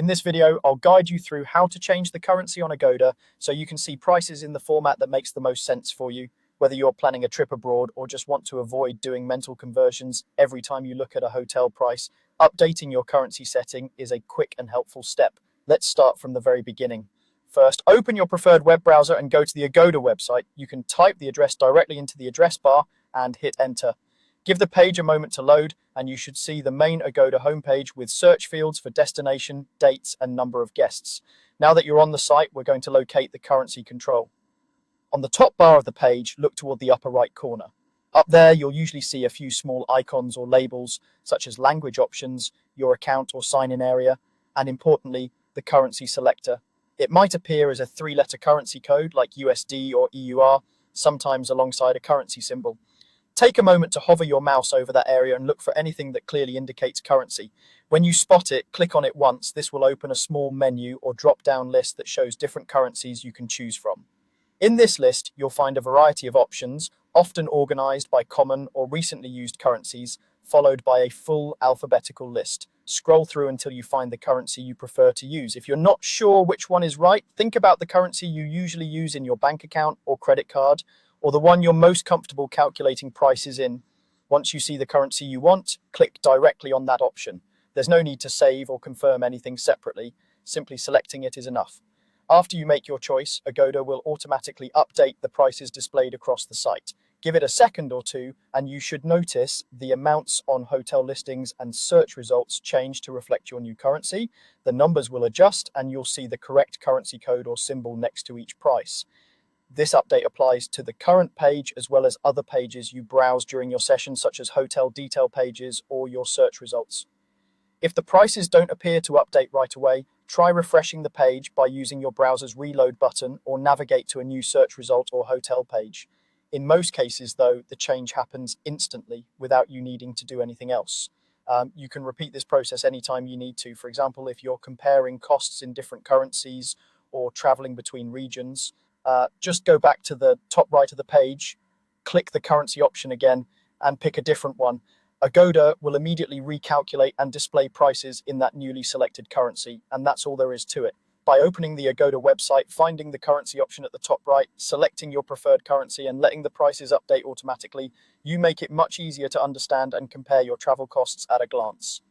In this video, I'll guide you through how to change the currency on Agoda so you can see prices in the format that makes the most sense for you, whether you're planning a trip abroad or just want to avoid doing mental conversions every time you look at a hotel price. Updating your currency setting is a quick and helpful step. Let's start from the very beginning. First, open your preferred web browser and go to the Agoda website. You can type the address directly into the address bar and hit enter. Give the page a moment to load, and you should see the main Agoda homepage with search fields for destination, dates, and number of guests. Now that you're on the site, we're going to locate the currency control. On the top bar of the page, look toward the upper right corner. Up there, you'll usually see a few small icons or labels, such as language options, your account or sign-in area, and importantly, the currency selector. It might appear as a three-letter currency code like USD or EUR, sometimes alongside a currency symbol. Take a moment to hover your mouse over that area and look for anything that clearly indicates currency. When you spot it, click on it once. This will open a small menu or drop-down list that shows different currencies you can choose from. In this list, you'll find a variety of options, often organized by common or recently used currencies, followed by a full alphabetical list. Scroll through until you find the currency you prefer to use. If you're not sure which one is right, think about the currency you usually use in your bank account or credit card, or the one you're most comfortable calculating prices in. Once you see the currency you want, click directly on that option. There's no need to save or confirm anything separately. Simply selecting it is enough. After you make your choice, Agoda will automatically update the prices displayed across the site. Give it a second or two, and you should notice the amounts on hotel listings and search results change to reflect your new currency. The numbers will adjust, and you'll see the correct currency code or symbol next to each price. This update applies to the current page as well as other pages you browse during your session, such as hotel detail pages or your search results. If the prices don't appear to update right away, try refreshing the page by using your browser's reload button or navigate to a new search result or hotel page. In most cases, though, the change happens instantly without you needing to do anything else. You can repeat this process anytime you need to. For example, if you're comparing costs in different currencies or traveling between regions, just go back to the top right of the page, click the currency option again, and pick a different one. Agoda will immediately recalculate and display prices in that newly selected currency, and that's all there is to it. By opening the Agoda website, finding the currency option at the top right, selecting your preferred currency, and letting the prices update automatically, you make it much easier to understand and compare your travel costs at a glance.